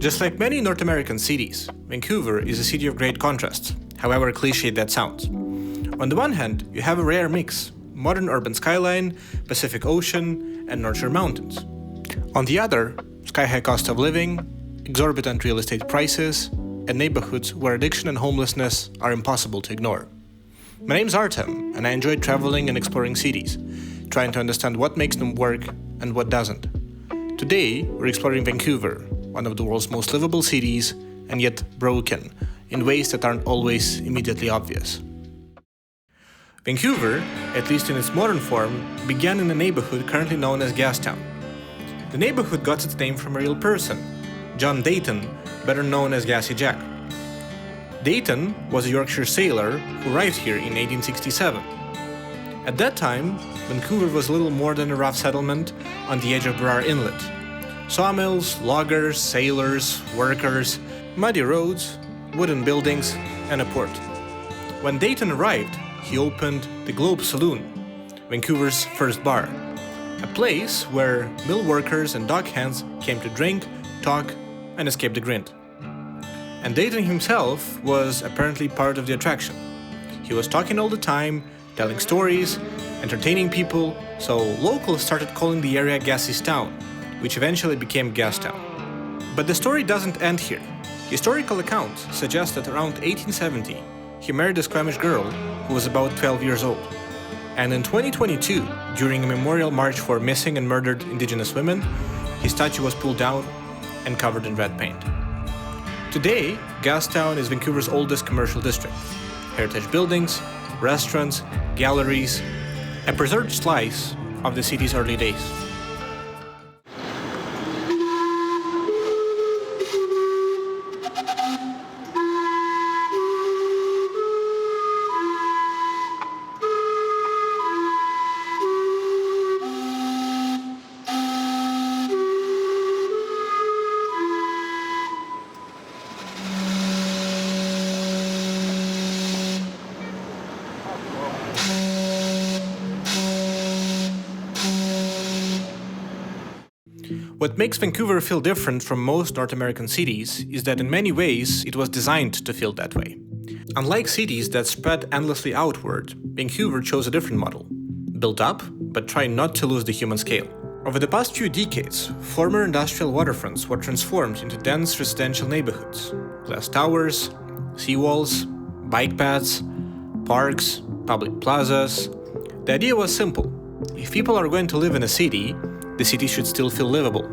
Just like many North American cities, Vancouver is a city of great contrasts, however cliched that sounds. On the one hand, you have a rare mix: modern urban skyline, Pacific Ocean, and North Shore mountains. On the other, sky-high cost of living, exorbitant real estate prices, and neighborhoods where addiction and homelessness are impossible to ignore. My name's Artem, and I enjoy traveling and exploring cities, trying to understand what makes them work and what doesn't. Today, we're exploring Vancouver, one of the world's most livable cities, and yet broken, in ways that aren't always immediately obvious. Vancouver, at least in its modern form, began in a neighborhood currently known as Gastown. The neighborhood got its name from a real person, John Dayton, better known as Gassy Jack. Dayton was a Yorkshire sailor who arrived here in 1867. At that time, Vancouver was little more than a rough settlement on the edge of Burrard Inlet. Sawmills, loggers, sailors, workers, muddy roads, wooden buildings, and a port. When Dayton arrived, he opened the Globe Saloon, Vancouver's first bar, a place where mill workers and dockhands came to drink, talk, and escape the grind. And Dayton himself was apparently part of the attraction. He was talking all the time, telling stories, entertaining people, so locals started calling the area Gassy's Town, which eventually became Gastown. But the story doesn't end here. Historical accounts suggest that around 1870, he married a Squamish girl who was about 12 years old. And in 2022, during a memorial march for missing and murdered Indigenous women, his statue was pulled down and covered in red paint. Today, Gastown is Vancouver's oldest commercial district. Heritage buildings, restaurants, galleries, a preserved slice of the city's early days. What makes Vancouver feel different from most North American cities is that in many ways it was designed to feel that way. Unlike cities that spread endlessly outward, Vancouver chose a different model. Built up, but trying not to lose the human scale. Over the past few decades, former industrial waterfronts were transformed into dense residential neighborhoods. Glass towers, seawalls, bike paths, parks, public plazas. The idea was simple. If people are going to live in a city, the city should still feel livable.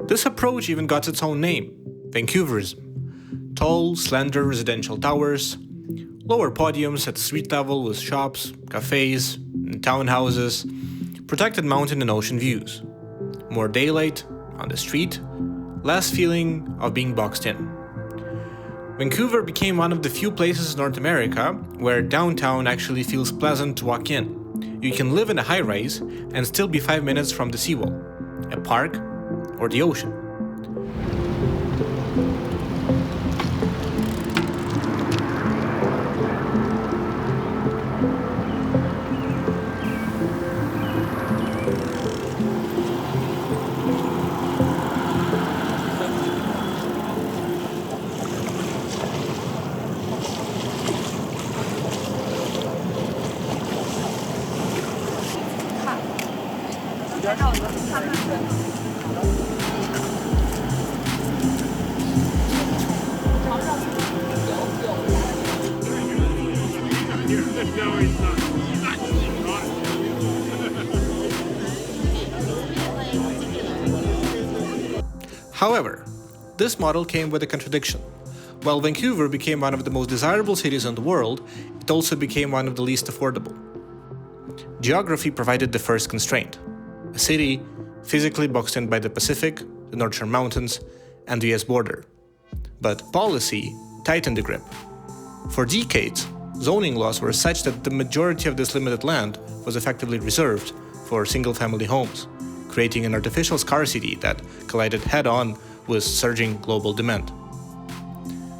This approach even got its own name, Vancouverism. Tall, slender residential towers, lower podiums at street level with shops, cafes, and townhouses, protected mountain and ocean views. More daylight on the street, less feeling of being boxed in. Vancouver became one of the few places in North America where downtown actually feels pleasant to walk in. You can live in a high-rise and still be 5 minutes from the seawall, a park, or the ocean. However, this model came with a contradiction. While Vancouver became one of the most desirable cities in the world, it also became one of the least affordable. Geography provided the first constraint: a city physically boxed in by the Pacific, the North Shore Mountains, and the US border. But policy tightened the grip. For decades, zoning laws were such that the majority of this limited land was effectively reserved for single-family homes, creating an artificial scarcity that collided head-on with surging global demand.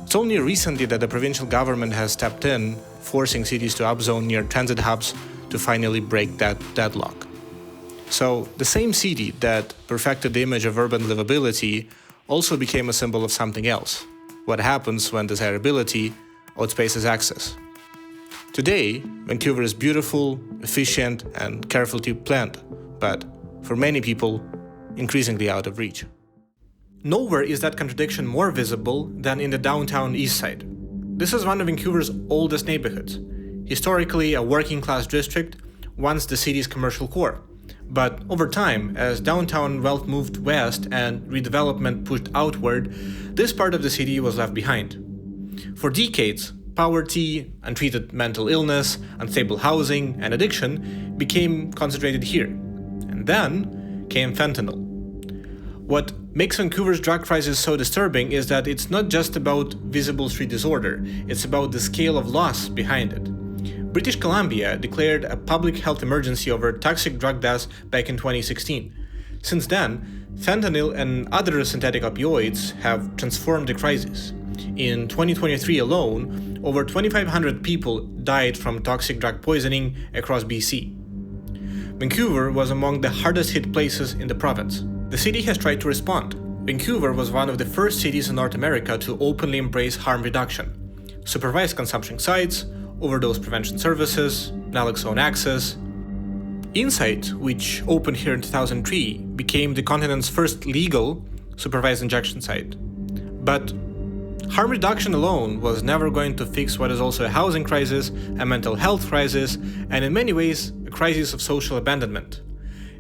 It's only recently that the provincial government has stepped in, forcing cities to upzone near transit hubs to finally break that deadlock. So, the same city that perfected the image of urban livability also became a symbol of something else: what happens when desirability outpaces access. Today, Vancouver is beautiful, efficient, and carefully planned, but for many people, increasingly out of reach. Nowhere is that contradiction more visible than in the downtown east side. This is one of Vancouver's oldest neighborhoods, historically a working-class district, once the city's commercial core. But over time, as downtown wealth moved west and redevelopment pushed outward, this part of the city was left behind. For decades, poverty, untreated mental illness, unstable housing, and addiction became concentrated here. And then came fentanyl. What makes Vancouver's drug crisis so disturbing is that it's not just about visible street disorder, it's about the scale of loss behind it. British Columbia declared a public health emergency over toxic drug deaths back in 2016. Since then, fentanyl and other synthetic opioids have transformed the crisis. In 2023 alone, over 2,500 people died from toxic drug poisoning across BC. Vancouver was among the hardest hit places in the province. The city has tried to respond. Vancouver was one of the first cities in North America to openly embrace harm reduction, supervised consumption sites, overdose prevention services, naloxone access. Insight, which opened here in 2003, became the continent's first legal supervised injection site. But harm reduction alone was never going to fix what is also a housing crisis, a mental health crisis, and in many ways, a crisis of social abandonment.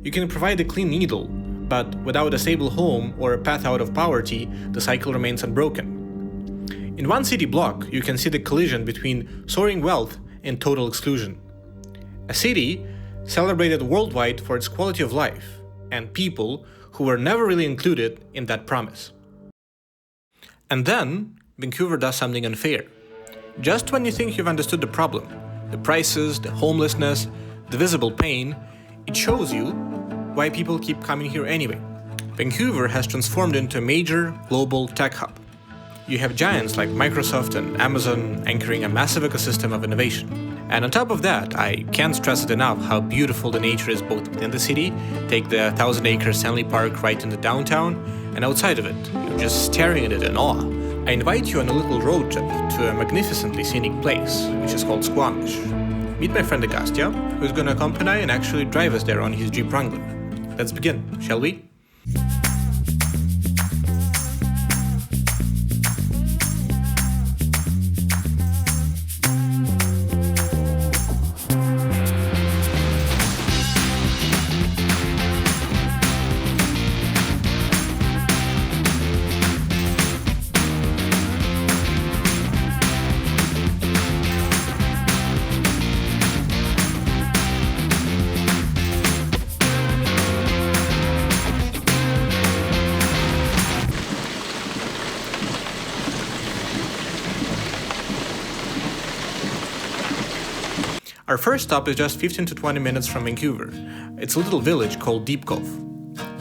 You can provide a clean needle, but without a stable home or a path out of poverty, the cycle remains unbroken. In one city block, you can see the collision between soaring wealth and total exclusion. A city celebrated worldwide for its quality of life, and people who were never really included in that promise. And then, Vancouver does something unfair. Just when you think you've understood the problem, the prices, the homelessness, the visible pain, it shows you why people keep coming here anyway. Vancouver has transformed into a major global tech hub. You have giants like Microsoft and Amazon anchoring a massive ecosystem of innovation. And on top of that, I can't stress it enough how beautiful the nature is both within the city, take the 1,000-acre Stanley Park right in the downtown, and outside of it, you're just staring at it in awe. I invite you on a little road trip to a magnificently scenic place, which is called Squamish. Meet my friend Agastya, who's going to accompany and actually drive us there on his Jeep Wrangler. Let's begin, shall we? Our first stop is just 15 to 20 minutes from Vancouver. It's a little village called Deep Cove.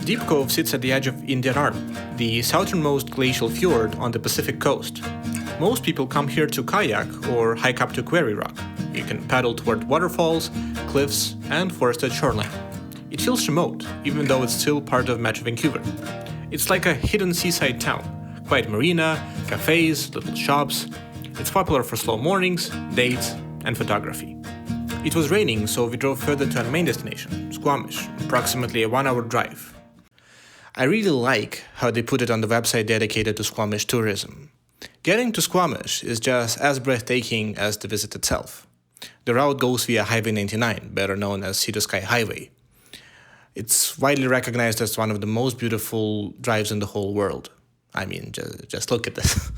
Deep Cove sits at the edge of Indian Arm, the southernmost glacial fjord on the Pacific coast. Most people come here to kayak or hike up to Quarry Rock. You can paddle toward waterfalls, cliffs, and forested shoreline. It feels remote, even though it's still part of Metro Vancouver. It's like a hidden seaside town. Quiet marina, cafes, little shops. It's popular for slow mornings, dates, and photography. It was raining, so we drove further to our main destination, Squamish, approximately a 1-hour drive. I really like how they put it on the website dedicated to Squamish tourism. Getting to Squamish is just as breathtaking as the visit itself. The route goes via Highway 99, better known as Sea to Sky Highway. It's widely recognized as one of the most beautiful drives in the whole world. I mean, just look at this.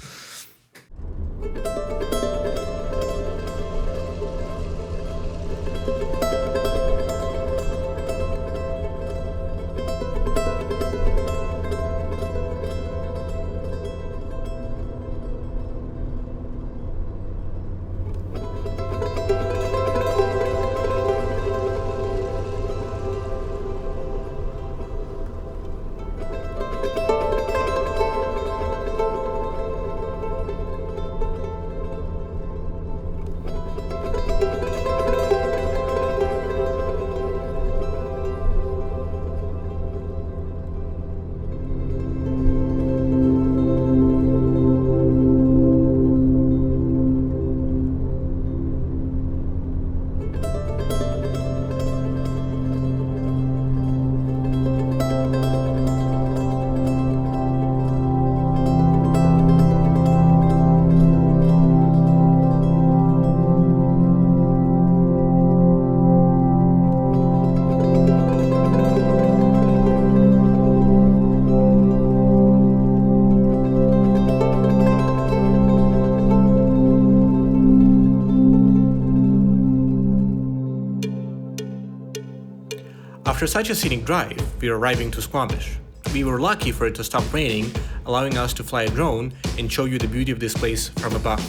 After such a scenic drive, we are arriving to Squamish. We were lucky for it to stop raining, allowing us to fly a drone and show you the beauty of this place from above.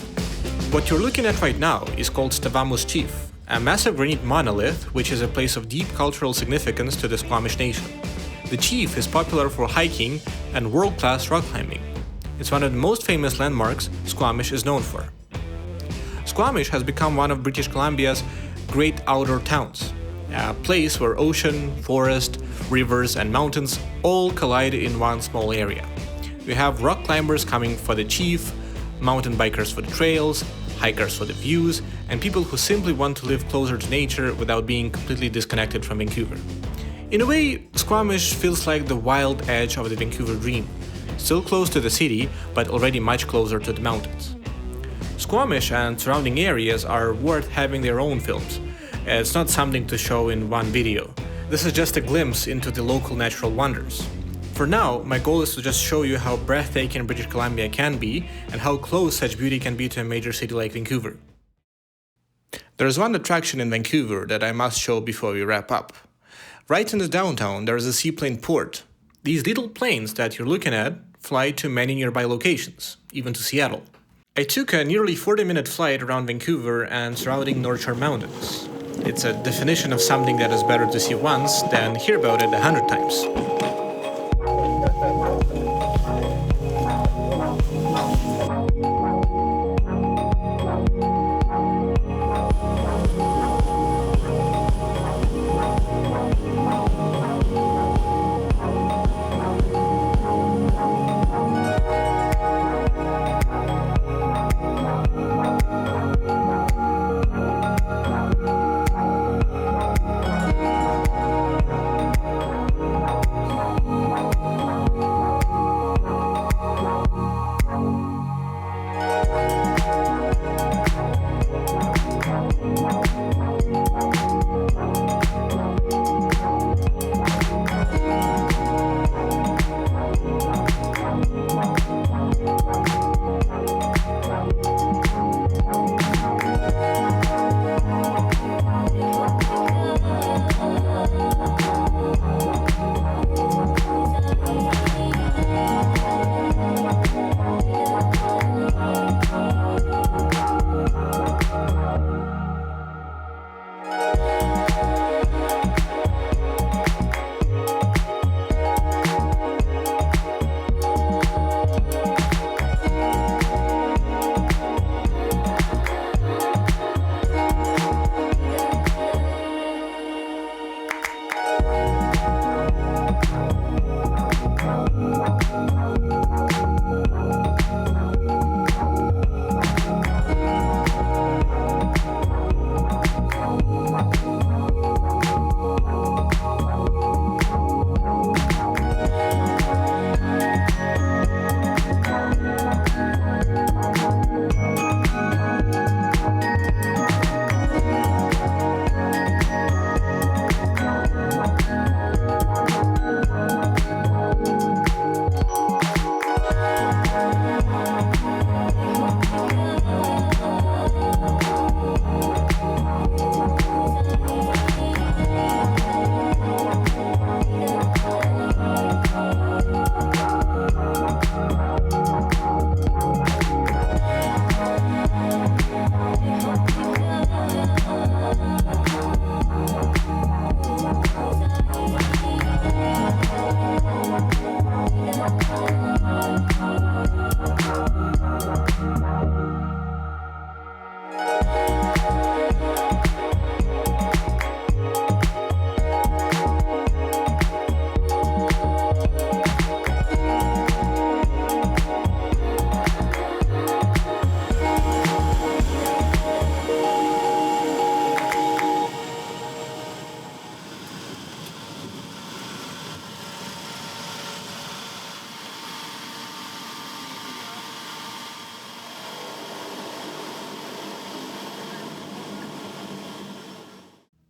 What you're looking at right now is called Stavamus Chief, a massive granite monolith which is a place of deep cultural significance to the Squamish nation. The Chief is popular for hiking and world-class rock climbing. It's one of the most famous landmarks Squamish is known for. Squamish has become one of British Columbia's great outdoor towns, a place where ocean, forest, rivers and mountains all collide in one small area. We have rock climbers coming for the Chief, mountain bikers for the trails, hikers for the views, and people who simply want to live closer to nature without being completely disconnected from Vancouver. In a way, Squamish feels like the wild edge of the Vancouver dream, still close to the city, but already much closer to the mountains. Squamish and surrounding areas are worth having their own films. It's not something to show in one video. This is just a glimpse into the local natural wonders. For now, my goal is to just show you how breathtaking British Columbia can be and how close such beauty can be to a major city like Vancouver. There's one attraction in Vancouver that I must show before we wrap up. Right in the downtown, there's a seaplane port. These little planes that you're looking at fly to many nearby locations, even to Seattle. I took a nearly 40-minute flight around Vancouver and surrounding North Shore Mountains. It's a definition of something that is better to see once than hear about it 100 times.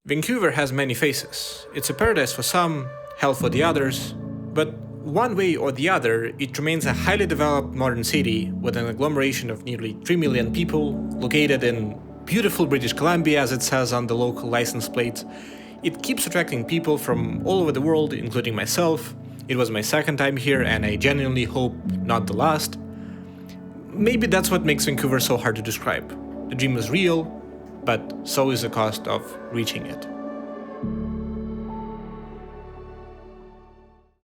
Vancouver has many faces. It's a paradise for some, hell for the others, but one way or the other, it remains a highly developed modern city with an agglomeration of nearly 3 million people, located in beautiful British Columbia as it says on the local license plate. It keeps attracting people from all over the world, including myself. It was my second time here, and I genuinely hope not the last. Maybe that's what makes Vancouver so hard to describe. The dream is real, but so is the cost of reaching it.